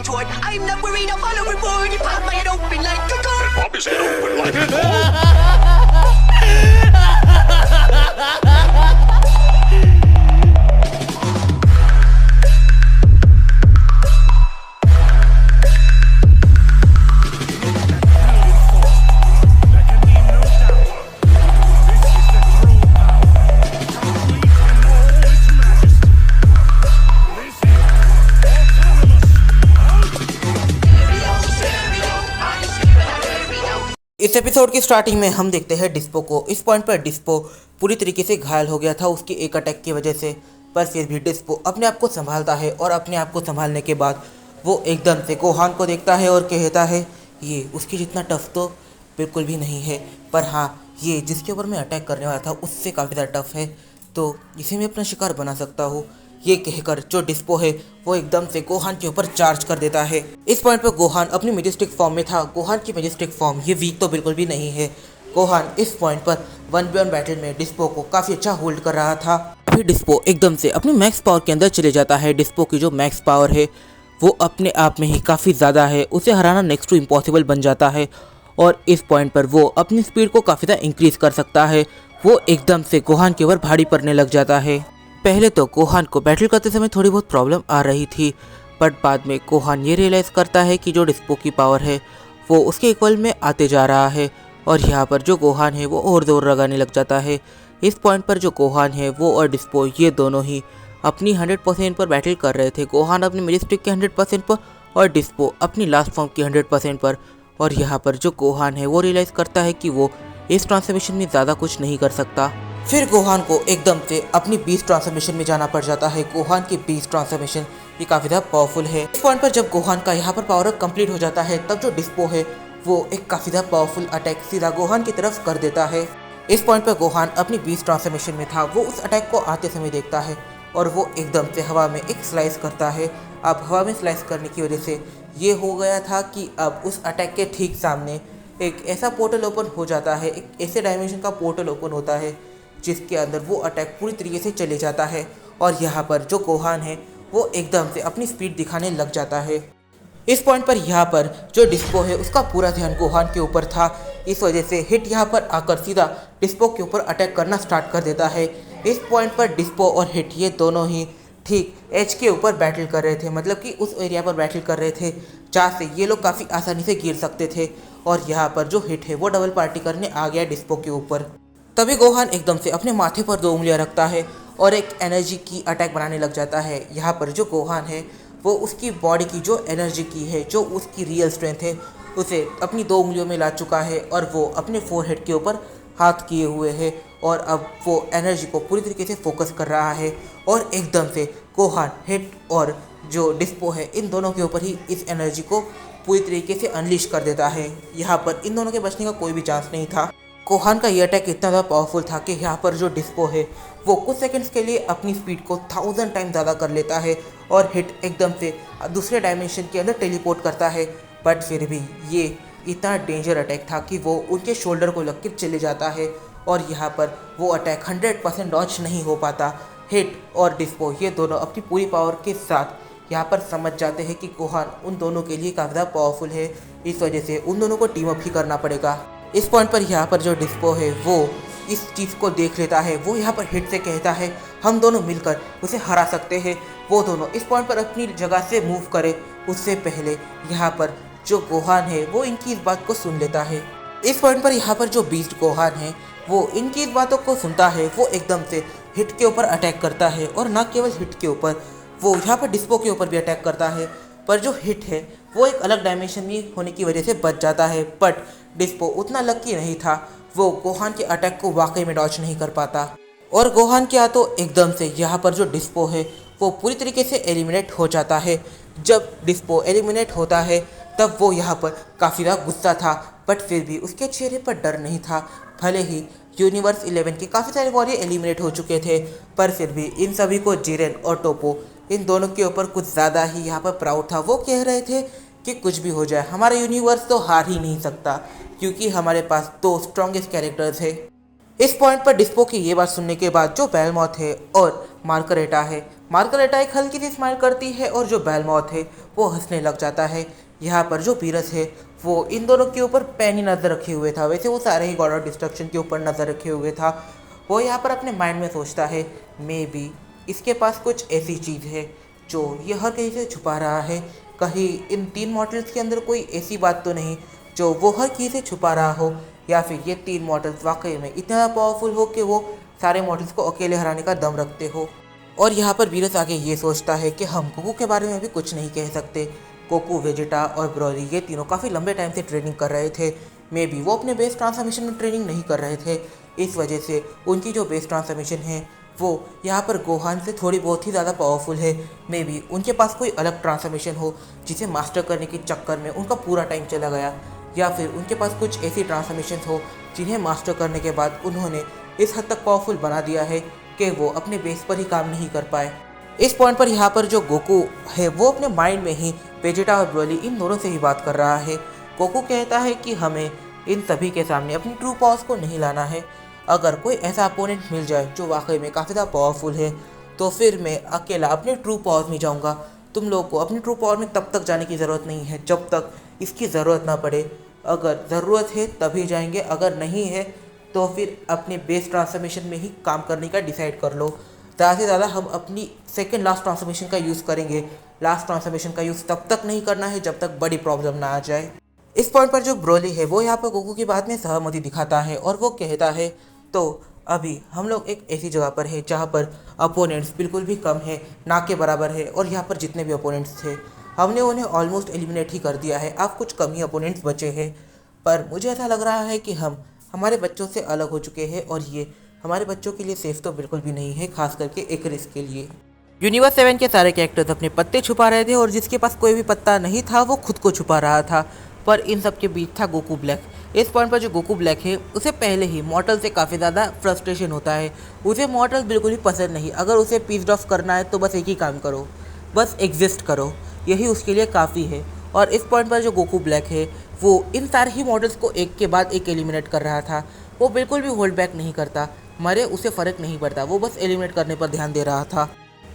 retort. I'm not worried, I'll follow reward. You pop my head open like a gun. Pop his head open like a इस episode की starting में हम देखते हैं dispo को। इस पॉइंट पर डिस्पो पूरी तरीके से घायल हो गया था उसकी एक अटैक की वजह से, पर फिर भी डिस्पो अपने आप को संभालता है और अपने आप को संभालने के बाद वो एकदम से गोहान को देखता है और कहता है ये उसके जितना टफ तो बिल्कुल भी नहीं है, पर हाँ ये जिसके ऊपर मैं अटैक करने वाला था उससे काफ़ी ज़्यादा टफ है, तो इसे मैं अपना शिकार बना सकता हूँ। ये कहकर जो डिस्पो है वो एकदम से गोहान के ऊपर चार्ज कर देता है। इस पॉइंट पर गोहान अपनी मेजेस्टिक फॉर्म में था। गोहान की मेजेस्टिक फॉर्म ये वीक तो बिल्कुल भी नहीं है। गोहान इस पॉइंट पर 1v1 बैटल में डिस्पो को काफ़ी अच्छा होल्ड कर रहा था। फिर डिस्पो एकदम से अपनी मैक्स पावर के अंदर चले जाता है। डिस्पो की जो मैक्स पावर है वो अपने आप में ही काफ़ी ज़्यादा है, उसे हराना नेक्स्ट टू इम्पॉसिबल बन जाता है और इस पॉइंट पर वो अपनी स्पीड को काफ़ी ज़्यादा इंक्रीज कर सकता है। वो एकदम से गोहान के ऊपर भारी पड़ने लग जाता है। पहले तो गोहान को बैटल करते समय थोड़ी बहुत प्रॉब्लम आ रही थी, बट बाद में गोहान ये रियलाइज़ करता है कि जो डिस्पो की पावर है वो उसके इक्वल में आते जा रहा है और यहाँ पर जो गोहान है वो और जोर लगाने लग जाता है। इस पॉइंट पर जो गोहान है वो और डिस्पो ये दोनों ही अपनी 100% पर बैटल कर रहे थे। गोहान अपनी मेजेस्टिक के 100% पर और डिस्पो अपनी लास्ट फॉर्म की 100% पर। और यहाँ पर जो गोहान है वो रियलाइज़ करता है कि वो इस ट्रांसफॉर्मेशन में ज़्यादा कुछ नहीं कर सकता। फिर गोहान को एकदम से अपनी बीस्ट ट्रांसफॉर्मेशन में जाना पड़ जाता है। गोहान की बीस्ट ट्रांसफॉर्मेशन ये काफ़ी ज़्यादा पावरफुल है। इस पॉइंट पर जब गोहान का यहाँ पर पावर अप कंप्लीट हो जाता है तब जो डिस्पो है वो एक काफ़ी ज़्यादा पावरफुल अटैक सीधा गोहान की तरफ कर देता है। इस पॉइंट पर गोहान अपनी बीस्ट ट्रांसफॉर्मेशन में था। वो उस अटैक को आते समय देखता है और वो एकदम से हवा में एक स्लाइस करता है। अब हवा में स्लाइस करने की वजह से ये हो गया था कि अब उस अटैक के ठीक सामने एक ऐसा पोर्टल ओपन हो जाता है, एक ऐसे डायमेंशन का पोर्टल ओपन होता है जिसके अंदर वो अटैक पूरी तरीके से चले जाता है और यहाँ पर जो गोहान है वो एकदम से अपनी स्पीड दिखाने लग जाता है। इस पॉइंट पर यहाँ पर जो डिस्पो है उसका पूरा ध्यान गोहान के ऊपर था। इस वजह से हिट यहाँ पर आकर सीधा डिस्पो के ऊपर अटैक करना स्टार्ट कर देता है। इस पॉइंट पर डिस्पो और हिट ये दोनों ही ठीक एज के ऊपर बैटल कर रहे थे, मतलब कि उस एरिया पर बैटल कर रहे थे जहाँ से ये लोग काफ़ी आसानी से गिर सकते थे। और यहाँ पर जो हिट है वो डबल पार्टी करने आ गया डिस्पो के ऊपर। तभी गोहान एकदम से अपने माथे पर 2 उंगलियां रखता है और एक एनर्जी की अटैक बनाने लग जाता है। यहाँ पर जो गोहान है वो उसकी बॉडी की जो एनर्जी की है, जो उसकी रियल स्ट्रेंथ है, उसे अपनी 2 उंगलियों में ला चुका है और वो अपने फोरहेड के ऊपर हाथ किए हुए है और अब वो एनर्जी को पूरी तरीके से फोकस कर रहा है और एकदम से गोहान हिट और जो डिस्पो है इन दोनों के ऊपर ही इस एनर्जी को पूरी तरीके से अनलीश कर देता है। यहाँ पर इन दोनों के बचने का कोई भी चांस नहीं था। गोहान का ये अटैक इतना ज़्यादा पावरफुल था कि यहाँ पर जो डिस्पो है वो कुछ सेकंड्स के लिए अपनी स्पीड को 1000 टाइम ज़्यादा कर लेता है और हिट एकदम से दूसरे डायमेंशन के अंदर टेलीपोर्ट करता है। बट फिर भी ये इतना डेंजर अटैक था कि वो उनके शोल्डर को लग के चले जाता है और यहाँ पर वो अटैक 100% डॉज नहीं हो पाता। हिट और डिस्पो ये दोनों अपनी पूरी पावर के साथ यहाँ पर समझ जाते हैं कि गोहान उन दोनों के लिए काफ़ी ज़्यादा पावरफुल है, इस वजह से उन दोनों को टीम अप ही करना पड़ेगा। इस पॉइंट पर यहाँ पर जो डिस्पो है वो इस चीज़ को देख लेता है। वो यहाँ पर हिट से कहता है हम दोनों मिलकर उसे हरा सकते हैं। वो दोनों इस पॉइंट पर अपनी जगह से मूव करें उससे पहले यहाँ पर जो गोहान है वो इनकी इस बात को सुन लेता है। इस पॉइंट पर यहाँ पर जो बीस्ट गोहान है वो इनकी इस बातों को सुनता है। वो एकदम से हिट के ऊपर अटैक करता है और न केवल हिट के ऊपर, वो यहाँ पर डिस्पो के ऊपर भी अटैक करता है। पर जो हिट है वो एक अलग डायमेंशन में होने की वजह से बच जाता है, बट डिस्पो उतना लकी नहीं था। वो गोहान के अटैक को वाकई में डॉच नहीं कर पाता और गोहान के हाथों एकदम से यहाँ पर जो डिस्पो है वो पूरी तरीके से एलिमिनेट हो जाता है। जब डिस्पो एलिमिनेट होता है तब वो यहाँ पर काफ़ी ज़्यादा गुस्सा था, बट फिर भी उसके चेहरे पर डर नहीं था। भले ही यूनिवर्स 11 के काफ़ी सारे वॉरियर एलिमिनेट हो चुके थे, पर फिर भी इन सभी को जिरेन और टोपो इन दोनों के ऊपर कुछ ज़्यादा ही यहाँ पर प्राउड था। वो कह रहे थे कि कुछ भी हो जाए हमारा यूनिवर्स तो हार ही नहीं सकता, क्योंकि हमारे पास 2 स्ट्रॉन्गेस्ट कैरेक्टर्स है। इस पॉइंट पर डिस्पो की ये बात सुनने के बाद जो बेलमॉथ है और मार्करेटा है मार्गरेटा एक हल्की सी स्माइल करती है और जो बेलमॉथ है वो हंसने लग जाता है। यहाँ पर जो पीरस है वो इन दोनों के ऊपर पैनी नज़र रखे हुए था, वैसे वो सारे ही गॉड ऑफ डिस्ट्रक्शन के ऊपर नज़र रखे हुए था। वो यहाँ पर अपने माइंड में सोचता है मे बी इसके पास कुछ ऐसी चीज़ है जो ये हर कहीं से छुपा रहा है। कहीं इन 3 मॉडल्स के अंदर कोई ऐसी बात तो नहीं जो वो हर किसी से छुपा रहा हो, या फिर ये 3 मॉडल्स वाकई में इतना ज़्यादा पावरफुल हो कि वो सारे मॉडल्स को अकेले हराने का दम रखते हो। और यहाँ पर वीरस आगे ये सोचता है कि हम गोकू के बारे में भी कुछ नहीं कह सकते। गोकू, वेजिटा और ब्रोली ये तीनों काफ़ी लंबे टाइम से ट्रेनिंग कर रहे थे। मे बी वो अपने बेस ट्रांसफॉर्मेशन में ट्रेनिंग नहीं कर रहे थे, इस वजह से उनकी जो बेस ट्रांसफॉर्मेशन है वो यहाँ पर गोहान से थोड़ी बहुत ही ज़्यादा पावरफुल है। मे बी उनके पास कोई अलग ट्रांसफॉर्मेशन हो जिसे मास्टर करने के चक्कर में उनका पूरा टाइम चला गया, या फिर उनके पास कुछ ऐसी ट्रांसफॉर्मेशन हो जिन्हें मास्टर करने के बाद उन्होंने इस हद तक पावरफुल बना दिया है कि वो अपने बेस पर ही काम नहीं कर पाए। इस पॉइंट पर यहाँ पर जो गोकू है वो अपने माइंड में ही वेजिटा और ब्रोली इन दोनों से ही बात कर रहा है। गोकू कहता है कि हमें इन सभी के सामने अपनी ट्रू पावर्स को नहीं लाना है। अगर कोई ऐसा अपोनेंट मिल जाए जो वाकई में काफ़ी ज़्यादा पावरफुल है तो फिर मैं अकेला अपने ट्रू पावर्स में जाऊँगा। तुम लोग को अपनी ट्रू पावर में तब तक जाने की ज़रूरत नहीं है जब तक इसकी ज़रूरत ना पड़े। अगर ज़रूरत है तभी जाएंगे, अगर नहीं है तो फिर अपने बेस ट्रांसफॉर्मेशन में ही काम करने का डिसाइड कर लो। ज़्यादा से ज़्यादा हम अपनी सेकंड लास्ट ट्रांसफॉर्मेशन का यूज़ करेंगे। लास्ट ट्रांसफॉर्मेशन का यूज़ तब तक नहीं करना है जब तक बड़ी प्रॉब्लम ना आ जाए। इस पॉइंट पर जो ब्रोली है वो यहाँ पर गोकू की बात में सहमति दिखाता है और वो कहता है तो अभी हम लोग एक ऐसी जगह पर है जहाँ पर अपोनेंट्स बिल्कुल भी कम है, ना के बराबर है, और यहाँ पर जितने भी अपोनेंट्स थे हमने उन्हें ऑलमोस्ट एलिमिनेट ही कर दिया है। अब कुछ कम ही अपोनेंट्स बचे हैं, पर मुझे ऐसा लग रहा है कि हम हमारे बच्चों से अलग हो चुके हैं और ये हमारे बच्चों के लिए सेफ तो बिल्कुल भी नहीं है, खास करके एक रिस्क के लिए। यूनिवर्स 7 के सारे कैरेक्टर्स अपने पत्ते छुपा रहे थे और जिसके पास कोई भी पत्ता नहीं था वो खुद को छुपा रहा था, पर इन सब के बीच था गोकू ब्लैक। इस पॉइंट पर जो गोकू ब्लैक है उसे पहले ही मॉर्टल से काफ़ी ज़्यादा फ्रस्ट्रेशन होता है। उसे मॉर्टल बिल्कुल भी पसंद नहीं। अगर उसे पीस्ड ऑफ करना है तो बस एक ही काम करो, बस एग्जिस्ट करो, यही उसके लिए काफ़ी है। और इस पॉइंट पर जो गोकू ब्लैक है वो इन सारे ही मॉडल्स को एक के बाद एक एलिमिनेट कर रहा था। वो बिल्कुल भी होल्ड बैक नहीं करता, मरे उसे फ़र्क नहीं पड़ता, वो बस एलिमिनेट करने पर ध्यान दे रहा था।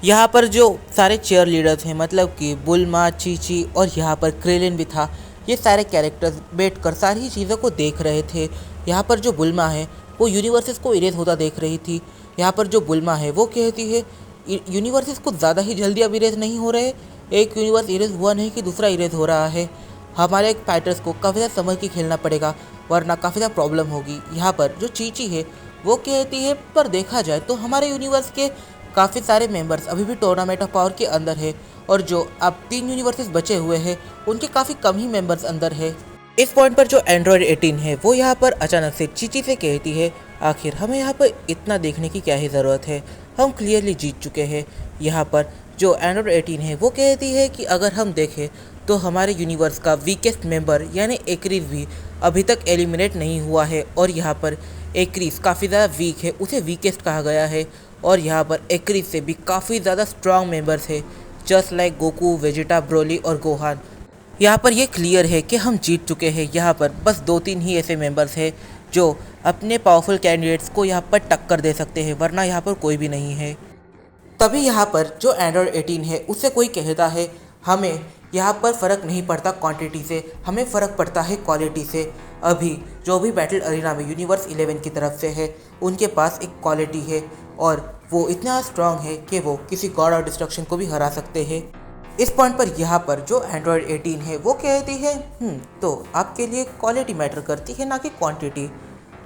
यहाँ पर जो सारे चेयर लीडर्स हैं, मतलब कि बुल्मा, चीची और यहाँ पर क्रेलिन भी था, ये सारे कैरेक्टर्स बैठकर सारी चीज़ों को देख रहे थे। यहाँ पर जो बुल्मा है वो यूनिवर्सेस को इरेज होता देख रही थी। यहाँ पर जो बुल्मा है वो कहती है यूनिवर्सेस कुछ ज़्यादा ही जल्दी अब इरेज नहीं हो रहे, एक यूनिवर्स इरेज हुआ नहीं कि दूसरा इरेज हो रहा है। हमारे फाइटर्स को काफ़ी ज़्यादा समझ के खेलना पड़ेगा वरना काफ़ी ज़्यादा प्रॉब्लम होगी। यहाँ पर जो चीची है वो कहती है पर देखा जाए तो हमारे यूनिवर्स के काफ़ी सारे मेंबर्स अभी भी टूर्नामेंट ऑफ पावर के अंदर है और जो अब 3 यूनिवर्सेस बचे हुए हैं उनके काफ़ी कम ही मेंबर्स अंदर है। इस पॉइंट पर जो एंड्रॉयड 18 है वो यहाँ पर अचानक से चीची से कहती है आखिर हमें यहाँ पर इतना देखने की क्या ही ज़रूरत है, हम क्लियरली जीत चुके हैं। यहाँ पर जो एंड्रॉयड 18 है वो कहती है कि अगर हम देखें तो हमारे यूनिवर्स का वीकेस्ट मेंबर यानी एक्रीज भी अभी तक एलिमिनेट नहीं हुआ है और यहाँ पर एक्रीज काफ़ी ज़्यादा वीक है, उसे वीकेस्ट कहा गया है। और यहाँ पर एक्रीज से भी काफ़ी ज़्यादा स्ट्रॉन्ग मेंबर्स है just like Goku, Vegeta, Broly और गोहान। यहाँ पर ये क्लियर है कि हम जीत चुके हैं। यहाँ पर बस 2-3 ही ऐसे मेंबर्स हैं जो अपने पावरफुल कैंडिडेट्स को यहाँ पर टक्कर दे सकते हैं, वरना यहाँ पर कोई भी नहीं है। तभी यहाँ पर जो एंड्रॉयड 18 है उससे कोई कहता है हमें यहाँ पर फ़र्क नहीं पड़ता क्वांटिटी से, हमें फ़र्क पड़ता है क्वालिटी से। अभी जो भी बैटल अरीना में यूनिवर्स 11 की तरफ से है उनके पास एक क्वालिटी है और वो इतना स्ट्रांग है कि वो किसी गॉड ऑफ डिस्ट्रक्शन को भी हरा सकते हैं। इस पॉइंट पर यहाँ पर जो एंड्रॉयड 18 है वो कहती है तो आपके लिए क्वालिटी मैटर करती है ना कि क्वांटिटी,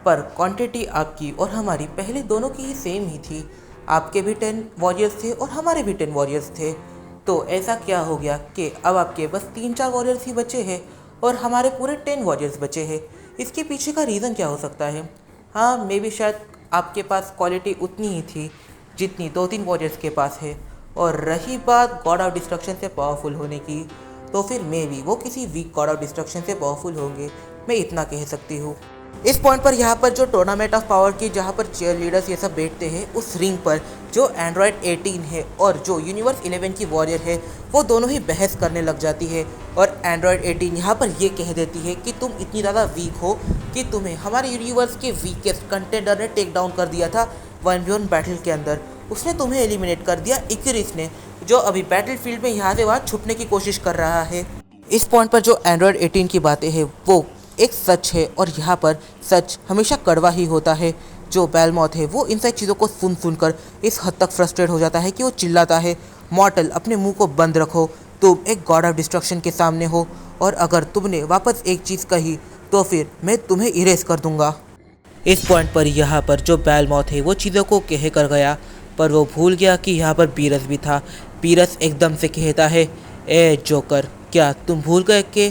पर क्वांटिटी आपकी और हमारी पहले दोनों की ही सेम ही थी। आपके भी 10 वॉरियर्स थे और हमारे भी 10 वॉरियर्स थे, तो ऐसा क्या हो गया कि अब आपके बस 3-4 वॉरियर्स ही बचे हैं और हमारे पूरे 10 वॉरियर्स बचे हैं। इसके पीछे का रीज़न क्या हो सकता है? हाँ, मे बी शायद आपके पास क्वालिटी उतनी ही थी जितनी 2-3 वॉरियर्स के पास है। और रही बात गॉड ऑफ डिस्ट्रक्शन से पावरफुल होने की, तो फिर मे बी वो किसी वीक गॉड ऑफ डिस्ट्रक्शन से पावरफुल होंगे, मैं इतना कह सकती हूँ। इस पॉइंट पर यहाँ पर जो टूर्नामेंट ऑफ पावर की जहाँ पर चेयर लीडर्स ये सब बैठते हैं उस रिंग पर जो एंड्रॉयड 18 है और जो यूनिवर्स 11 की वॉरियर है वो दोनों ही बहस करने लग जाती है। और एंड्रॉयड 18 यहाँ पर ये कह देती है कि तुम इतनी ज़्यादा वीक हो कि तुम्हें हमारे यूनिवर्स के वीकेस्ट कंटेंडर ने टेक डाउन कर दिया था 1v1 बैटल के अंदर, उसने तुम्हें एलिमिनेट कर दिया इक्रिस ने, जो अभी बैटलफील्ड में यहाँ से वहाँ छुपने की कोशिश कर रहा है। इस पॉइंट पर जो एंड्रॉयड 18 की बातें हैं वो एक सच है और यहाँ पर सच हमेशा कड़वा ही होता है। जो बेलमॉथ है वो इन सारी चीज़ों को सुन सुनकर इस हद तक फ्रस्ट्रेट हो जाता है कि वो चिल्लाता है, मॉर्टल अपने मुंह को बंद रखो, तुम एक गॉड ऑफ डिस्ट्रक्शन के सामने हो और अगर तुमने वापस एक चीज़ कही तो फिर मैं तुम्हें इरेज कर दूंगा। इस पॉइंट पर यहाँ पर जो बेलमॉथ है वो चीज़ों को कह कर गया, पर वो भूल गया कि यहाँ पर बीरस भी था। बीरस एकदम से कहता है, ए जोकर, क्या तुम भूल गए कि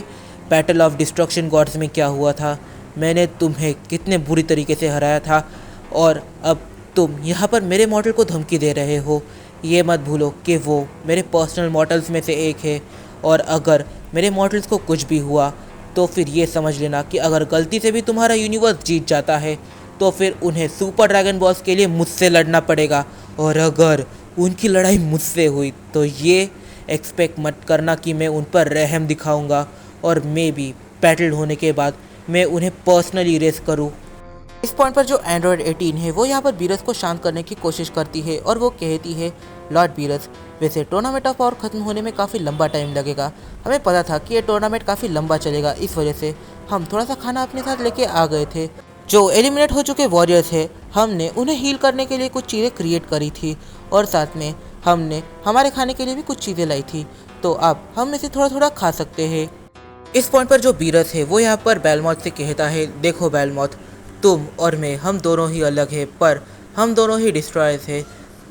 बैटल ऑफ डिस्ट्रक्शन गॉड्स में क्या हुआ था? मैंने तुम्हें कितने बुरी तरीके से हराया था और अब तुम यहाँ पर मेरे मॉडल को धमकी दे रहे हो। ये मत भूलो कि वो मेरे पर्सनल मॉडल्स में से एक है और अगर मेरे मॉडल्स को कुछ भी हुआ तो फिर ये समझ लेना कि अगर गलती से भी तुम्हारा यूनिवर्स जीत जाता है तो फिर उन्हें सुपर ड्रैगन बॉल्स के लिए मुझसे लड़ना पड़ेगा और अगर उनकी लड़ाई मुझसे हुई तो ये एक्सपेक्ट मत करना कि मैं उन पर रहम दिखाऊंगा और मे बी बैटल होने के बाद मैं उन्हें पर्सनली रेस करूं। इस पॉइंट पर जो एंड्रॉयड 18 है वो यहाँ पर बीरस को शांत करने की कोशिश करती है और वो कहती है, लॉर्ड बीरस, वैसे टूर्नामेंट ऑफ पावर ख़त्म होने में काफ़ी लंबा टाइम लगेगा। हमें पता था कि ये टूर्नामेंट काफ़ी लंबा चलेगा, इस वजह से हम थोड़ा सा खाना अपने साथ लेके आ गए थे। जो एलिमिनेट हो चुके वॉरियर्स है हमने उन्हें हील करने के लिए कुछ चीज़ें क्रिएट करी थी और साथ में हमने हमारे खाने के लिए भी कुछ चीज़ें लाई थी, तो अब हम इसे थोड़ा थोड़ा खा सकते हैं। इस पॉइंट पर जो बीरस है वो यहाँ पर बेलमॉथ से कहता है, देखो बेलमॉथ, तुम और मैं हम दोनों ही अलग हैं पर हम दोनों ही डिस्ट्रॉयर्स हैं।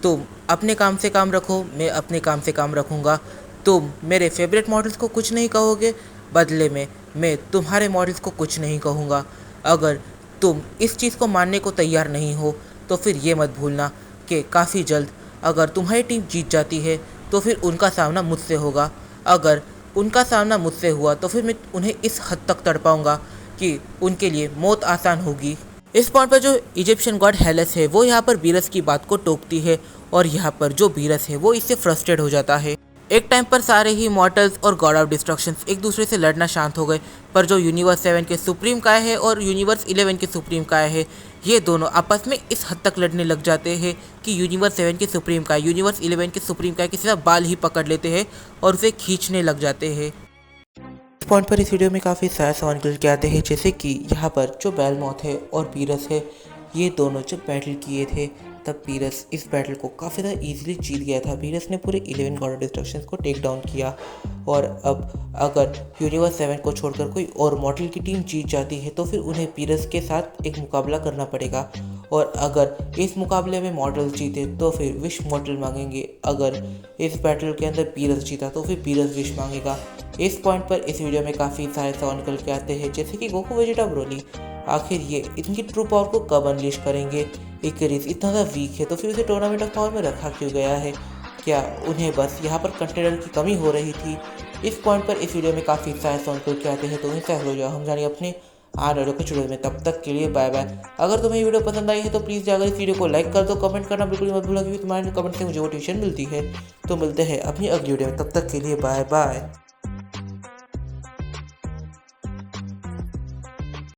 तुम अपने काम से काम रखो, मैं अपने काम से काम रखूँगा। तुम मेरे फेवरेट मॉडल्स को कुछ नहीं कहोगे, बदले में मैं तुम्हारे मॉडल्स को कुछ नहीं कहूँगा। अगर तुम इस चीज़ को मानने को तैयार नहीं हो तो फिर ये मत भूलना कि काफ़ी जल्द अगर तुम्हारी टीम जीत जाती है तो फिर उनका सामना मुझसे होगा। अगर उनका सामना मुझसे हुआ तो फिर मैं उन्हें इस हद तक तड़पाऊंगा कि उनके लिए मौत आसान होगी। इस पॉइंट पर जो इजिप्शियन गॉड हेलस है वो यहाँ पर बीरस की बात को टोकती है और यहाँ पर जो बीरस है वो इससे फ्रस्ट्रेट हो जाता है। एक टाइम पर सारे ही मॉर्टल्स और गॉड ऑफ डिस्ट्रक्शंस एक दूसरे से लड़ना शांत हो गए, पर जो यूनिवर्स 7 के सुप्रीम काय है और यूनिवर्स 11 के सुप्रीम काय है ये दोनों आपस में इस हद तक लड़ने लग जाते हैं कि यूनिवर्स 7 के सुप्रीम काय यूनिवर्स 11 के सुप्रीम काय के सीधा बाल ही पकड़ लेते हैं और उसे खींचने लग जाते हैं। इस पॉइंट पर इस वीडियो में काफ़ी सारे सवाल निकल के आते हैं, जैसे कि यहाँ पर जो बेलमॉथ है और बीरस है ये दोनों जब बैटल किए थे तब बीरस इस बैटल को काफ़ी ज़्यादा ईजिली जीत गया था। बीरस ने पूरे 11 गॉड ऑफ डिस्ट्रक्शंस को टेक डाउन किया और अब अगर यूनिवर्स 7 को छोड़कर कोई और मॉडल की टीम जीत जाती है तो फिर उन्हें बीरस के साथ एक मुकाबला करना पड़ेगा और अगर इस मुकाबले में मॉडल जीते तो फिर विश मॉडल मांगेंगे। अगर इस बैटल के अंदर बीरस जीता तो फिर बीरस विश मांगेगा। इस पॉइंट पर इस वीडियो में काफ़ी सारे सवाल निकल के आते हैं, जैसे कि गोकू वेजिटा ब्रोली आखिर ये इनकी ट्रू पावर को कब अनलीश करेंगे। इक्रिस इतना ज़्यादा वीक है तो फिर उसे टूर्नामेंट ऑफ पावर में रखा क्यों गया है? क्या उन्हें बस यहाँ पर कंटेंडर की कमी हो रही थी? इस पॉइंट पर इस वीडियो में काफ़ी सारे सवाल निकल के आते हैं, तो इनसे हो जाओ हम जाने अपने आने वाले कुछ वीडियो में। तब तक के लिए बाय बाय। अगर तुम्हें ये वीडियो पसंद आई है तो प्लीज़ जाकर इस वीडियो को लाइक कर दो, कमेंट करना बिल्कुल मत भूलना क्योंकि तुम्हारे कमेंट से मुझे मोटिवेशन मिलती है। तो मिलते हैं अपनी अगली वीडियो में, तब तक के लिए बाय बाय।